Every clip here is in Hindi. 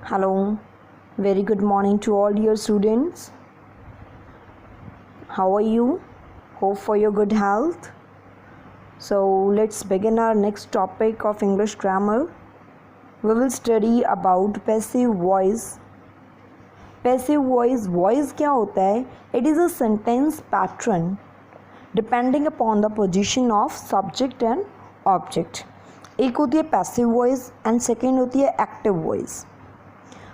Hello, very good morning to all dear students. How are you? Hope for your good health. So let's begin our next topic of English grammar. We will study about passive voice. Passive voice क्या होता है? It is a sentence pattern depending upon the position of subject and object. एक होती है passive voice and second होती है active voice.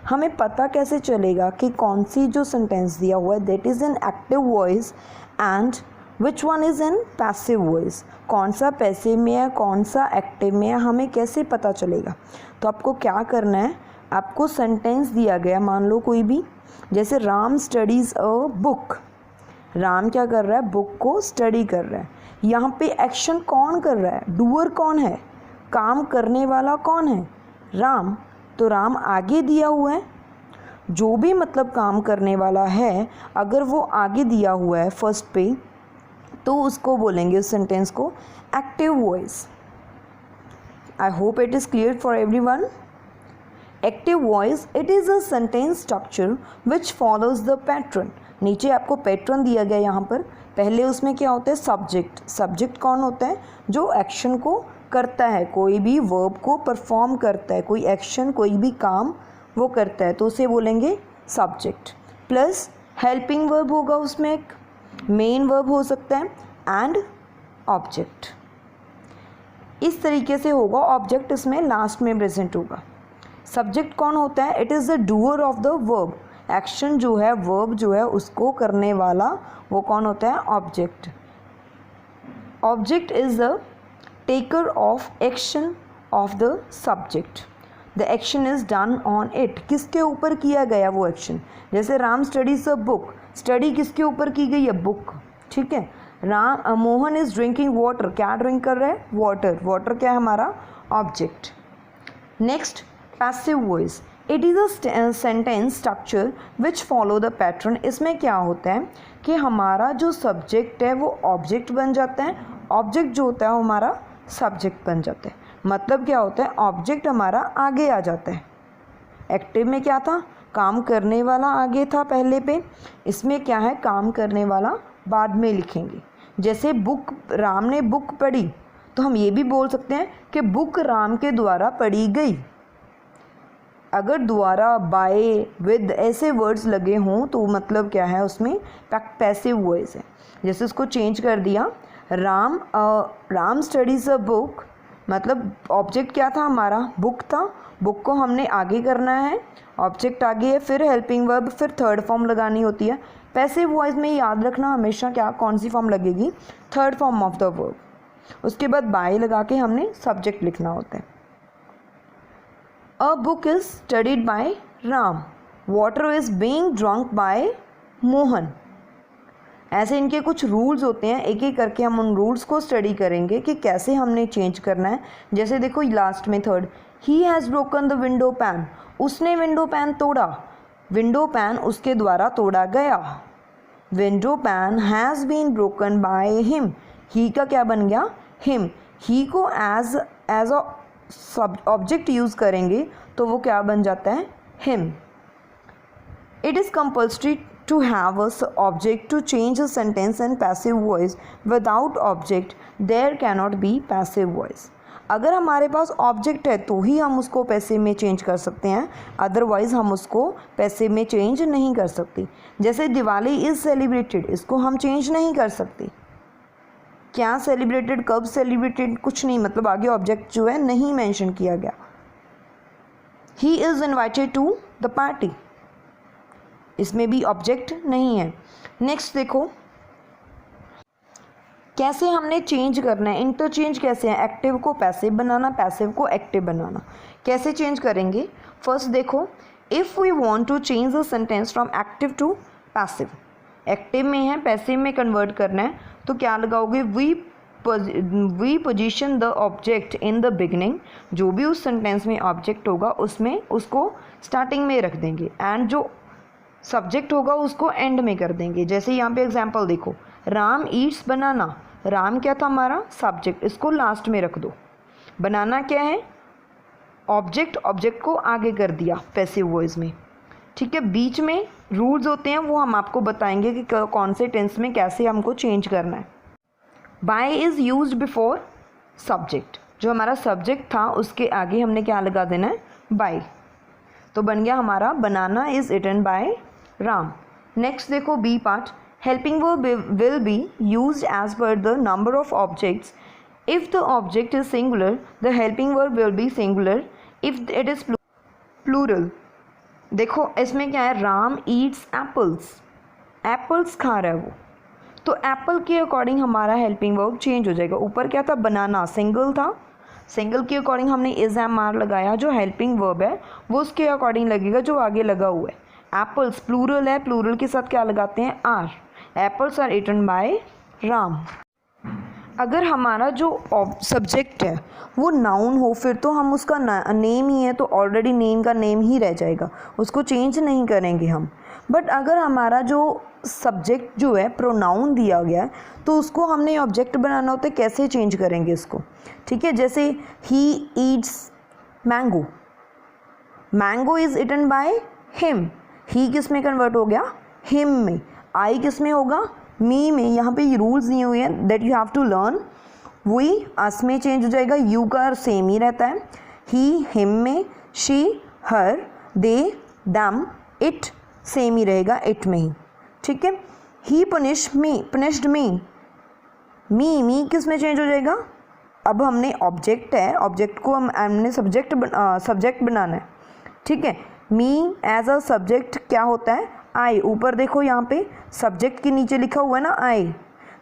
हमें पता कैसे चलेगा कि कौन सी जो सेंटेंस दिया हुआ है that is in active voice and which one is in passive voice, कौन सा पैसिव में है कौन सा एक्टिव में है, हमें कैसे पता चलेगा? तो आपको क्या करना है, आपको सेंटेंस दिया गया, मान लो कोई भी, जैसे Ram studies a book. Ram क्या कर रहा है? बुक को स्टडी कर रहा है। यहाँ पे एक्शन कौन कर रहा है? डूअर कौन है? काम करने वाला कौन है? राम। तो राम आगे दिया हुआ है, जो भी मतलब काम करने वाला है अगर वो आगे दिया हुआ है फर्स्ट पे तो उसको बोलेंगे उस सेंटेंस को active voice. I hope it is clear for everyone. Active voice it is a sentence structure which follows the pattern. नीचे आपको पैटर्न दिया गया यहाँ पर। पहले उसमें क्या होता है? सब्जेक्ट। सब्जेक्ट कौन होता है? जो एक्शन को करता है, कोई भी वर्ब को परफॉर्म करता है, कोई एक्शन कोई भी काम वो करता है तो उसे बोलेंगे सब्जेक्ट। प्लस हेल्पिंग वर्ब होगा उसमें, एक मेन वर्ब हो सकता है एंड ऑब्जेक्ट। इस तरीके से होगा। ऑब्जेक्ट इसमें लास्ट में प्रेजेंट होगा। सब्जेक्ट कौन होता है? It is the doer of the verb. Action जो है, वर्ब जो है उसको करने वाला वो कौन होता है? Object. Object is the taker of action of the subject. The action is done on it. किसके ऊपर किया गया वो एक्शन? जैसे Ram studies a book. Study किसके ऊपर की गई है? बुक। ठीक है। Mohan is drinking water. क्या ड्रिंक कर रहा है? वाटर। वाटर क्या है? हमारा object. Next passive voice. It is a sentence structure which follow the pattern. इसमें क्या होता है कि हमारा जो सब्जेक्ट है वो ऑब्जेक्ट बन जाता है, ऑब्जेक्ट जो होता है वो हमारा सब्जेक्ट बन जाता है। मतलब क्या होता है? ऑब्जेक्ट हमारा आगे आ जाता है। एक्टिव में क्या था? काम करने वाला आगे था पहले पे। इसमें क्या है? काम करने वाला बाद में लिखेंगे। जैसे बुक, राम ने बुक पढ़ी तो हम ये भी बोल सकते हैं कि बुक राम के द्वारा पढ़ी गई। अगर द्वारा, बाय, विद ऐसे वर्ड्स लगे हों तो मतलब क्या है? उसमें पैसिव वॉइस है। जैसे उसको चेंज कर दिया, राम स्टडीज़ अ बुक, मतलब ऑब्जेक्ट क्या था? हमारा बुक था। बुक को हमने आगे करना है, ऑब्जेक्ट आगे है, फिर हेल्पिंग वर्ब, फिर थर्ड फॉर्म लगानी होती है। पैसिव वॉइस में याद रखना हमेशा क्या, कौन सी फॉर्म लगेगी? Third form of the verb. उसके बाद बाय लगा के हमने सब्जेक्ट लिखना होता है। A book is studied by Ram, water is being drunk by Mohan. ऐसे इनके कुछ रूल्स होते हैं, एक एक करके हम उन रूल्स को स्टडी करेंगे कि कैसे हमने चेंज करना है। जैसे देखो लास्ट में third, he has broken the window pane. उसने विंडो पैन तोड़ा, विंडो पैन उसके द्वारा तोड़ा गया। Window pane has been broken by him. He का क्या बन गया? हिम। ही को एज अ ऑब्जेक्ट यूज़ करेंगे तो वो क्या बन जाता है? Him. It is compulsory to have a object to change a sentence and passive voice. Without object there cannot be passive voice. अगर हमारे पास ऑब्जेक्ट है तो ही हम उसको पैसिव में चेंज कर सकते हैं, अदरवाइज हम उसको पैसिव में चेंज नहीं कर सकते। जैसे दिवाली इज़ सेलिब्रेटेड, इसको हम चेंज नहीं कर सकते। क्या सेलिब्रेटेड, कब सेलिब्रेटेड, कुछ नहीं, मतलब आगे ऑब्जेक्ट जो है नहीं मेंशन किया गया। He is invited to the party, इसमें भी ऑब्जेक्ट नहीं है। नेक्स्ट देखो कैसे हमने चेंज करना है, इंटरचेंज कैसे है, एक्टिव को पैसिव बनाना, पैसिव को एक्टिव बनाना। कैसे चेंज करेंगे? फर्स्ट देखो, if we want to change the sentence from active to passive, active में है पैसिव में कन्वर्ट करना है तो क्या लगाओगे? We position the object in the beginning. जो भी उस सेंटेंस में ऑब्जेक्ट होगा उसमें उसको स्टार्टिंग में रख देंगे एंड जो सब्जेक्ट होगा उसको एंड में कर देंगे। जैसे यहाँ पे एग्जांपल देखो, राम ईट्स बनाना। राम क्या था? हमारा सब्जेक्ट, इसको लास्ट में रख दो। बनाना क्या है? ऑब्जेक्ट को आगे कर दिया पैसिव वॉइस में, ठीक है। बीच में रूल्स होते हैं, वो हम आपको बताएंगे कि कौन से टेंस में कैसे हमको चेंज करना है। By is used before subject, जो हमारा सब्जेक्ट था उसके आगे हमने क्या लगा देना है, बाय। तो बन गया हमारा banana is eaten by Ram. Next देखो B part, helping verb will be used as per the number of objects. If the object is singular the helping verb will be singular, if it is plural. देखो इसमें क्या है, राम ईट्स एप्पल्स, एप्पल्स खा रहा है वो, तो एप्पल के अकॉर्डिंग हमारा हेल्पिंग वर्ब चेंज हो जाएगा। ऊपर क्या था, बनाना सिंगल था, सिंगल के अकॉर्डिंग हमने इज एम आर लगाया, जो हेल्पिंग वर्ब है वो उसके अकॉर्डिंग लगेगा जो आगे लगा हुआ है। एप्पल्स प्लूरल है, प्लूरल के साथ क्या लगाते हैं, are. Apples are eaten by Ram. अगर हमारा जो सब्जेक्ट है वो नाउन हो फिर तो हम उसका नेम ही है तो ऑलरेडी नेम का नेम ही रह जाएगा, उसको चेंज नहीं करेंगे हम। बट अगर हमारा जो सब्जेक्ट जो है प्रोनाउन दिया गया है तो उसको हमने ऑब्जेक्ट बनाना होता है, कैसे चेंज करेंगे इसको, ठीक है। जैसे he eats mango, mango is eaten by him, he किस में कन्वर्ट हो गया, हिम में। आई किस में होगा, मी में। यहाँ पे रूल्स नहीं हुए हैं that you have to learn. We us में चेंज हो जाएगा, यू का सेम ही रहता है। ही हिम में, शी हर, दे दम, इट सेम ही रहेगा इट में ही, ठीक है। ही पनिश्ड मी, मी किस में चेंज हो जाएगा, अब हमने ऑब्जेक्ट है, ऑब्जेक्ट को हमने सब्जेक्ट बनाना है, ठीक है। मी एज अ सब्जेक्ट क्या होता है, आई। ऊपर देखो यहाँ पे सब्जेक्ट के नीचे लिखा हुआ है ना आई,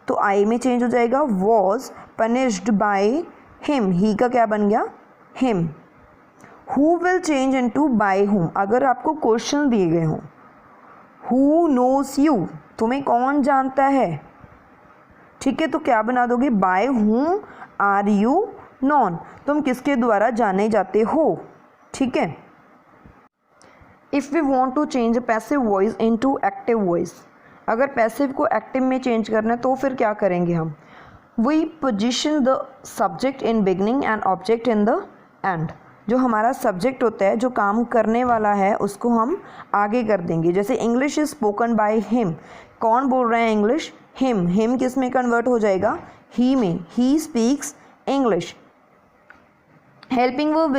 तो आई में चेंज हो जाएगा। Was punished bye him, he का क्या बन गया, him. Who will change into by whom, अगर आपको क्वेश्चन दिए गए हों, हु नोज यू, तुम्हें कौन जानता है, ठीक है, तो क्या बना दोगे, by whom are you non, तुम किसके द्वारा जाने जाते हो, ठीक है। If we want to change passive voice into active voice, अगर पैसिव को एक्टिव में चेंज करना है तो फिर क्या करेंगे हम, we position the subject in beginning and object in the end. जो हमारा सब्जेक्ट होता है, जो काम करने वाला है, उसको हम आगे कर देंगे। जैसे English is spoken by him, कौन बोल रहे हैं इंग्लिश, हिम। हिम किस में कन्वर्ट हो जाएगा, ही में, he speaks English. Helping verb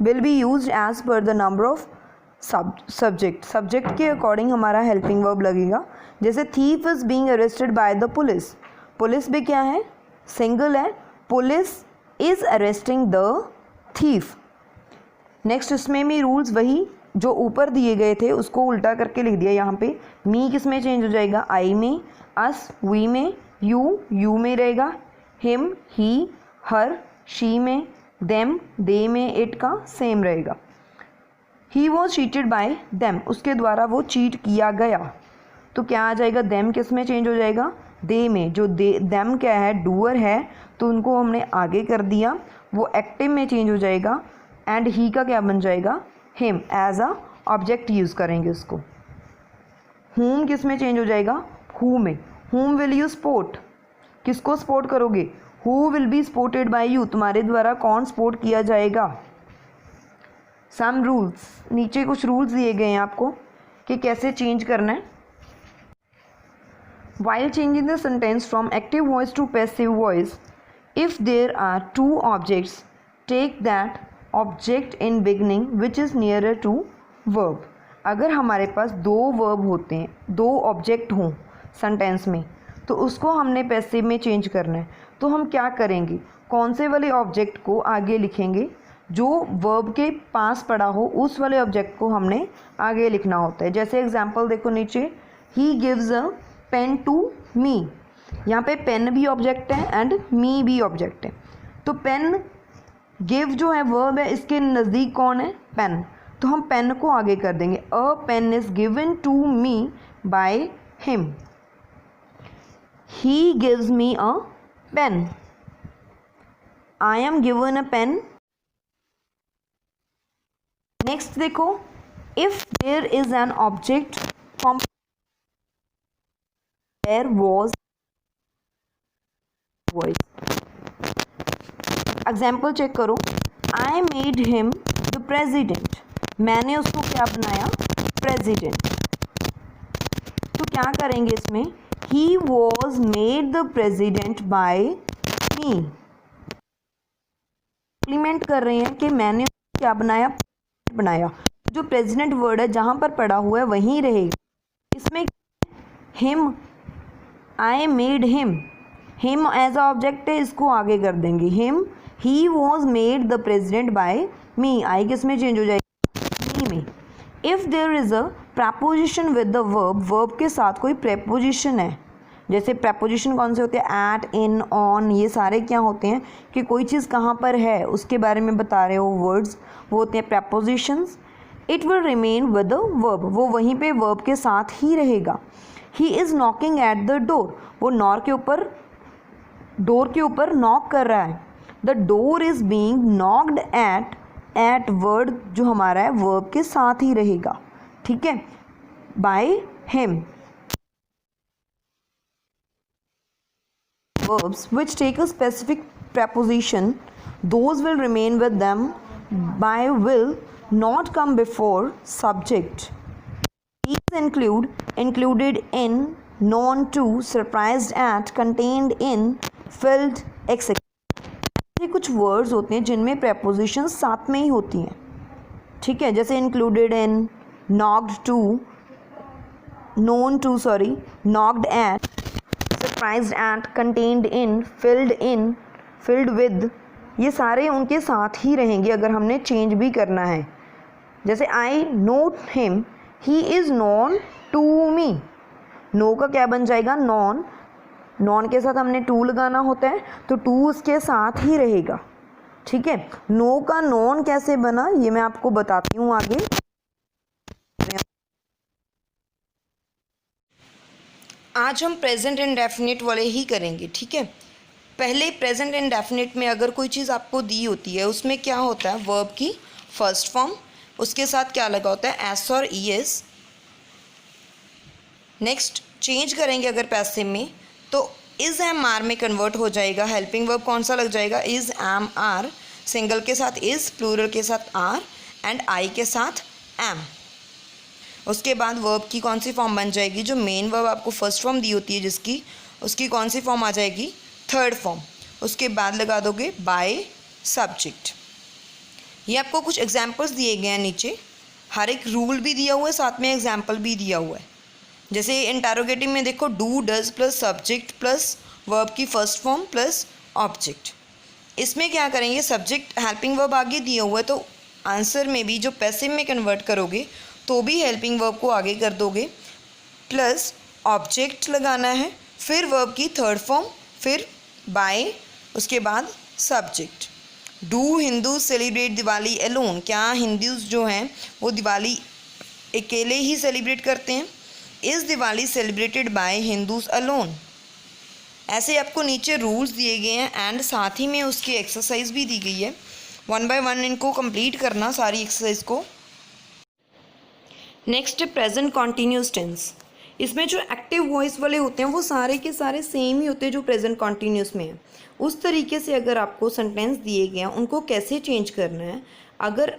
will be used as per the number of subject के अकॉर्डिंग हमारा हेल्पिंग वर्ब लगेगा। जैसे thief is being arrested by the police, police भी क्या है, सिंगल है, police is arresting the thief. Next इसमें भी रूल्स वही जो ऊपर दिए गए थे उसको उल्टा करके लिख दिया यहाँ पे। मी किस में चेंज हो जाएगा, आई में, अस वी में, यू में रहेगा, हिम ही हर शी में, देम दे में, इट का सेम रहेगा। He was cheated bye them, उसके द्वारा वो चीट किया गया, तो क्या आ जाएगा, देम किस में चेंज हो जाएगा, दे में। जो देम क्या है, डूअर है, तो उनको हमने आगे कर दिया, वो एक्टिव में चेंज हो जाएगा। एंड ही का क्या बन जाएगा, him, as a object use करेंगे उसको। हुम किस में चेंज हो जाएगा, हु में। हुम विल यू स्पोर्ट, किसको स्पोर्ट करोगे, who will be supported by you, तुम्हारे द्वारा कौन स्पोर्ट किया जाएगा। सम रूल्स, नीचे कुछ रूल्स दिए गए हैं आपको कि कैसे चेंज करना है। While changing the sentence from active voice to passive voice, if there are two objects, take that object in beginning which is nearer to verb. अगर हमारे पास दो verb होते हैं, दो ऑब्जेक्ट हों सेंटेंस में, तो उसको हमने पैसिव में चेंज करना है। तो हम क्या करेंगे, कौन से वाले ऑब्जेक्ट को आगे लिखेंगे, जो वर्ब के पास पड़ा हो उस वाले ऑब्जेक्ट को हमने आगे लिखना होता है। जैसे एग्जांपल देखो नीचे, he gives a pen to me, यहाँ पे पेन भी ऑब्जेक्ट है एंड मी भी ऑब्जेक्ट है। तो पेन, गिव जो है वर्ब है, इसके नज़दीक कौन है, पेन, तो हम पेन को आगे कर देंगे। A pen is given to me by him, he gives me a pen, I am given a pen. Next देखो, if there is an object from there was voice. Example check करो, I made him the president, मैंने उसको क्या बनाया, प्रेजिडेंट। तो क्या करेंगे इसमें, he was made the president by me. Complement कर रहे हैं कि मैंने क्या बनाया, बनाया। जो प्रेजिडेंट वर्ड है जहाँ पर पड़ा हुआ है वहीं रहेगा। इसमें him, I made him, him as a object है, इसको आगे कर देंगे him, he was made the president by me, I किस में चेंज हो जाएगी, मी में। If there is a preposition with the verb, verb के साथ कोई प्रपोजिशन है, जैसे प्रपोजिशन कौन से होते हैं, एट, इन, ऑन, ये सारे क्या होते हैं कि कोई चीज़ कहाँ पर है उसके बारे में बता रहे हो वर्ड्स, वो होते हैं propositions. It will remain with the verb, वो वहीं पे वर्ब के साथ ही रहेगा। He is knocking at the door, वो डोर के ऊपर नॉक कर रहा है। The door is being knocked eight word जो हमारा है वर्ब के साथ ही रहेगा, ठीक है, by him. Verbs which take a specific preposition, those will remain with them by will not come before subject. These include included in, known to, surprised at, contained in, filled, etc. ये कुछ words होते हैं जिनमें prepositions साथ में ही होती हैं, ठीक है, जैसे included in, knocked to, known to, knocked at, surprised at, contained in, filled with, ये सारे उनके साथ ही रहेंगे अगर हमने चेंज भी करना है। जैसे I know him, he is known to me, know का क्या बन जाएगा, नॉन, नॉन के साथ हमने टू लगाना होता है तो टू उसके साथ ही रहेगा, ठीक है। नो का नॉन कैसे बना ये मैं आपको बताती हूँ आगे। आज हम प्रेजेंट इंडेफिनिट वाले ही करेंगे, ठीक है। पहले प्रेजेंट इंडेफिनिट में अगर कोई चीज़ आपको दी होती है उसमें क्या होता है, वर्ब की फर्स्ट फॉर्म, उसके साथ क्या लगा होता है, एस और ई एस। नेक्स्ट चेंज करेंगे अगर पैसिव में तो इज़ एम आर में कन्वर्ट हो जाएगा। हेल्पिंग वर्ब कौन सा लग जाएगा, इज़ एम आर, सिंगल के साथ इज़, प्लूरल के साथ आर एंड आई के साथ एम। उसके बाद वर्ब की कौन सी फॉर्म बन जाएगी, जो मेन वर्ब आपको फर्स्ट फॉर्म दी होती है जिसकी, उसकी कौन सी फॉर्म आ जाएगी, थर्ड फॉर्म। उसके बाद लगा दोगे बाय सब्जेक्ट। ये आपको कुछ एग्जाम्पल्स दिए गए हैं नीचे, हर एक रूल भी दिया हुआ है, साथ में एग्जाम्पल भी दिया हुआ है। जैसे इंटरोगेटिव में देखो, do, does plus subject plus verb की फर्स्ट फॉर्म प्लस ऑब्जेक्ट। इसमें क्या करेंगे, सब्जेक्ट हेल्पिंग वर्ब आगे दिया हुआ है तो आंसर में भी जो पैसिव में कन्वर्ट करोगे तो भी हेल्पिंग वर्ब को आगे कर दोगे, प्लस ऑब्जेक्ट लगाना है, फिर वर्ब की थर्ड फॉर्म, फिर बाय, उसके बाद subject. Do Hindu celebrate Diwali alone, क्या हिंदूज जो हैं वो दिवाली अकेले ही सेलिब्रेट करते हैं। Is Diwali celebrated by Hindus alone. ऐसे आपको नीचे रूल्स दिए गए हैं एंड साथ ही में उसकी एक्सरसाइज भी दी गई है। 1 बाय 1 इनको कंप्लीट करना सारी एक्सरसाइज को। Next present continuous tense. इसमें जो एक्टिव वॉइस वाले होते हैं वो सारे के सारे सेम ही होते हैं जो प्रेजेंट कॉन्टीन्यूस में है। उस तरीके से अगर आपको सेंटेंस दिए गए हैं उनको कैसे चेंज करना है, अगर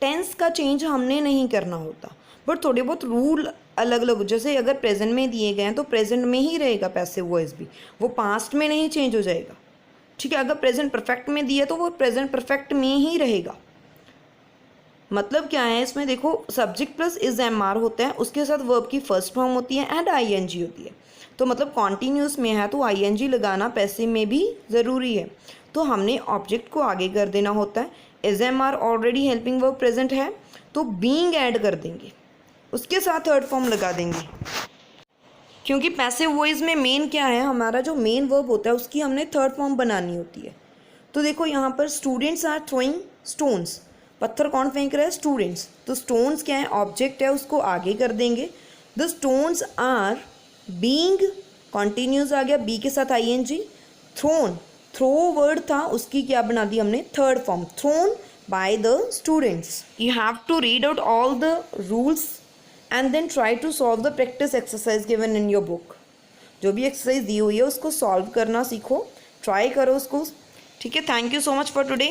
टेंस का चेंज हमने नहीं करना होता बट थोड़े बहुत रूल अलग अलग, जैसे अगर प्रेजेंट में दिए गए हैं तो प्रेजेंट में ही रहेगा पैसिव वॉइस भी, वो पास्ट में नहीं चेंज हो जाएगा, ठीक है। अगर प्रेजेंट परफेक्ट में दिया तो वो प्रेजेंट परफेक्ट में ही रहेगा। मतलब क्या है इसमें देखो, subject plus is am are होता है, उसके साथ वर्ब की फर्स्ट फॉर्म होती है एंड आई एन जी होती है। तो मतलब कॉन्टीन्यूस में है तो आई एन जी लगाना पैसिव में भी ज़रूरी है, तो हमने ऑब्जेक्ट को आगे कर देना होता है। Is am are already helping verb present है तो बीइंग ऐड कर देंगे, उसके साथ थर्ड फॉर्म लगा देंगे, क्योंकि पैसिव वॉइस में मेन क्या है, हमारा जो मेन वर्ब होता है उसकी हमने थर्ड फॉर्म बनानी होती है। तो देखो यहाँ पर स्टूडेंट्स आर थ्रोइंग स्टोन्स, पत्थर कौन फेंक रहा है, स्टूडेंट्स, तो स्टोन्स क्या है, ऑब्जेक्ट है, उसको आगे कर देंगे। The stones are being, continuous आ गया, बी के साथ I N G. Thrown, throw word था उसकी क्या बना दी हमने, third form, thrown by the students. You have to read out all the rules and then try to solve the practice exercise given in your book. जो भी एक्सरसाइज दी हुई है उसको सॉल्व करना सीखो, ट्राई करो उसको, ठीक है। Thank you so much for today.